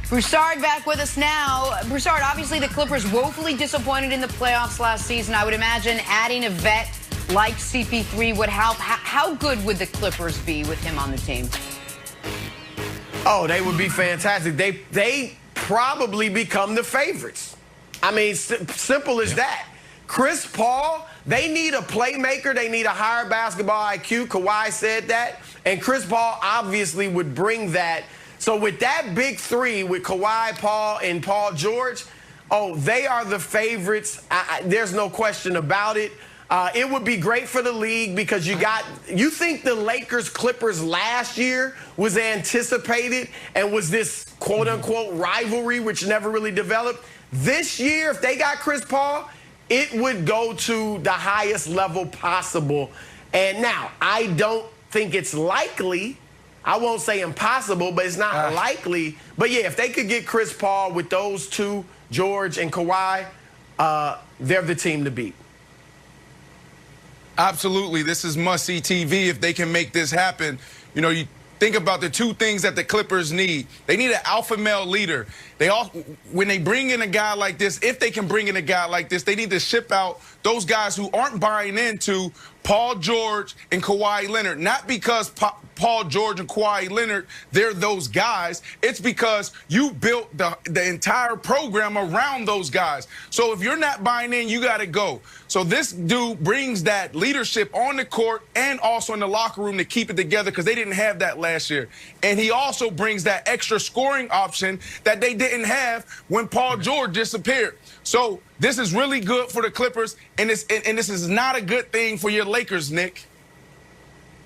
Broussard back with us now. Broussard, obviously the Clippers woefully disappointed in the playoffs last season. I would imagine adding a vet like CP3 would help. How good would the Clippers be with him on the team? Oh, they would be fantastic. They probably become the favorites. I mean, simple as that. Chris Paul, they need a playmaker. They need a higher basketball IQ. Kawhi said that. And Chris Paul obviously would bring that. So with that big three, with Kawhi, Paul, and Paul George, oh, they are the favorites. There's no question about it. It would be great for the league because you think the Lakers-Clippers last year was anticipated and was this quote-unquote rivalry which never really developed. This year, if they got Chris Paul, it would go to the highest level possible. And now, I don't think it's likely. I won't say impossible, but it's not likely. But, yeah, if they could get Chris Paul with those two, George and Kawhi, they're the team to beat. Absolutely. This is must-see TV if they can make this happen. You know, you think about the two things that the Clippers need. They need an alpha male leader. When they bring in a guy like this, if they can bring in a guy like this, they need to ship out those guys who aren't buying into Paul George and Kawhi Leonard. Not because Paul George and Kawhi Leonard, they're those guys. It's because you built the entire program around those guys. So if you're not buying in, you got to go. So this dude brings that leadership on the court and also in the locker room to keep it together because they didn't have that last year. And he also brings that extra scoring option that they didn't have when Paul George disappeared. So this is really good for the Clippers, and this is not a good thing for your Lakers, Nick.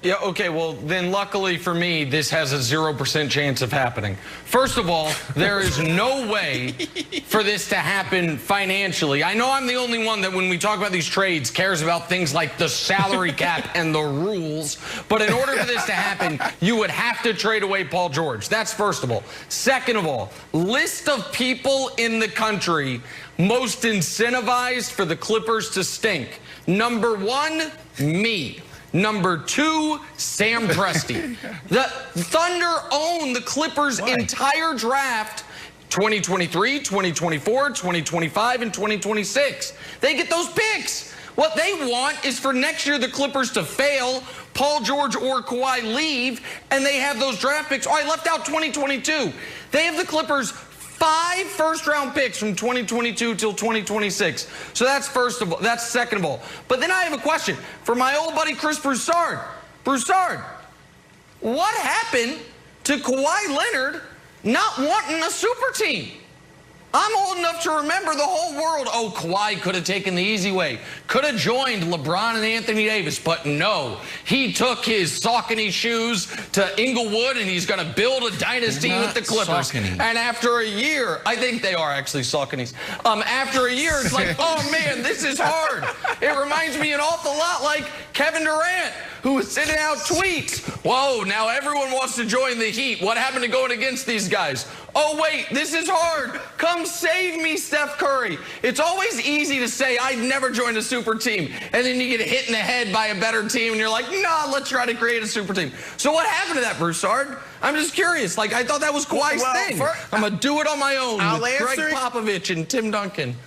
Yeah, okay, well, then luckily for me, this has a 0% chance of happening. First of all, there is no way for this to happen financially. I know I'm the only one that when we talk about these trades cares about things like the salary cap and the rules, but in order for this to happen, you would have to trade away Paul George. That's first of all. Second of all, list of people in the country most incentivized for the Clippers to stink. Number one, me. Number two, Sam Presti. The Thunder own the Clippers' entire draft, 2023, 2024, 2025, and 2026. They get those picks. What they want is for next year the Clippers to fail, Paul George or Kawhi leave, and they have those draft picks. Oh, I left out 2022. They have the Clippers 5 first-round picks from 2022 till 2026. So that's first of all. That's second of all. But then I have a question for my old buddy Chris Broussard. Broussard, what happened to Kawhi Leonard not wanting a super team? I'm old enough to remember the whole world. Oh, Kawhi could have taken the easy way. Could have joined LeBron and Anthony Davis. But no, he took his Saucony shoes to Inglewood, and he's going to build a dynasty with the Clippers. Saucony. And after a year, I think they are actually Sauconys. After a year, it's like, oh, man, this is hard. It reminds me an awful lot like Kevin Durant, who was sending out tweets. Whoa, now everyone wants to join the Heat. What happened to going against these guys? Oh, wait, this is hard. Come save me, Steph Curry. It's always easy to say, I'd never join a super team. And then you get hit in the head by a better team, and you're like, nah, let's try to create a super team. So what happened to that, Broussard? I'm just curious. Like, I thought that was Kawhi's thing. I'm going to do it on my own with Greg Popovich and Tim Duncan.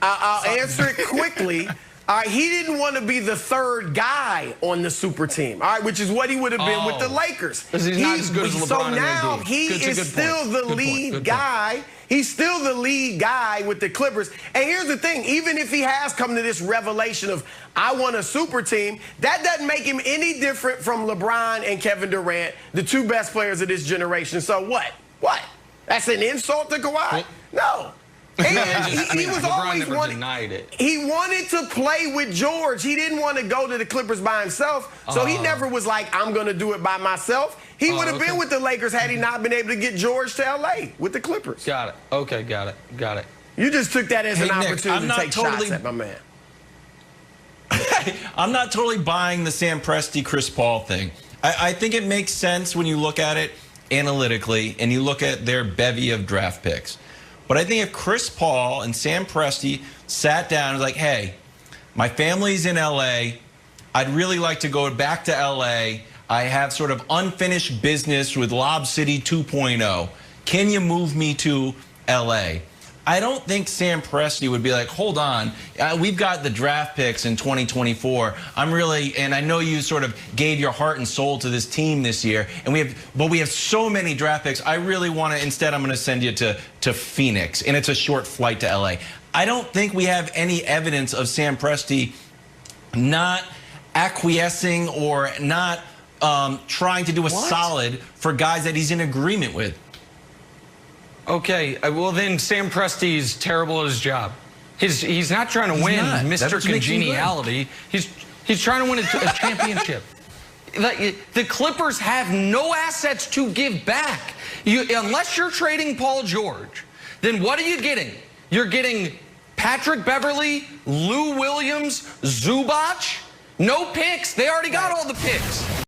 I'll answer it quickly. All right, he didn't want to be the third guy on the super team, all right, which is what he would have been with the Lakers. He's not as good as LeBron. So now he is still the lead guy. He's still the lead guy with the Clippers. And here's the thing, even if he has come to this revelation of, I want a super team, that doesn't make him any different from LeBron and Kevin Durant, the two best players of this generation. So what? What? That's an insult to Kawhi? No. He was always he wanted to play with George. He didn't want to go to the Clippers by himself. So he never was like, I'm going to do it by myself. He would have been with the Lakers had he not been able to get George to L.A. with the Clippers. Got it. Okay, got it. Got it. You just took that as an opportunity to take shots at my man. I'm not totally buying the Sam Presti, Chris Paul thing. I think it makes sense when you look at it analytically and you look at their bevy of draft picks. But I think if Chris Paul and Sam Presti sat down and was like, hey, my family's in L.A., I'd really like to go back to L.A., I have sort of unfinished business with Lob City 2.0. Can you move me to L.A.? I don't think Sam Presti would be like, hold on, we've got the draft picks in 2024. And I know you sort of gave your heart and soul to this team this year, and we have so many draft picks. I really want to, instead, I'm going to send you to Phoenix, and it's a short flight to LA. I don't think we have any evidence of Sam Presti not acquiescing or not trying to do a solid for guys that he's in agreement with. Okay, well then Sam Presti's terrible at his job. He's not trying to win Mr. Congeniality. He's trying to win a championship. The Clippers have no assets to give back. Unless you're trading Paul George, then what are you getting? You're getting Patrick Beverley, Lou Williams, Zubac. No picks. They already got all the picks.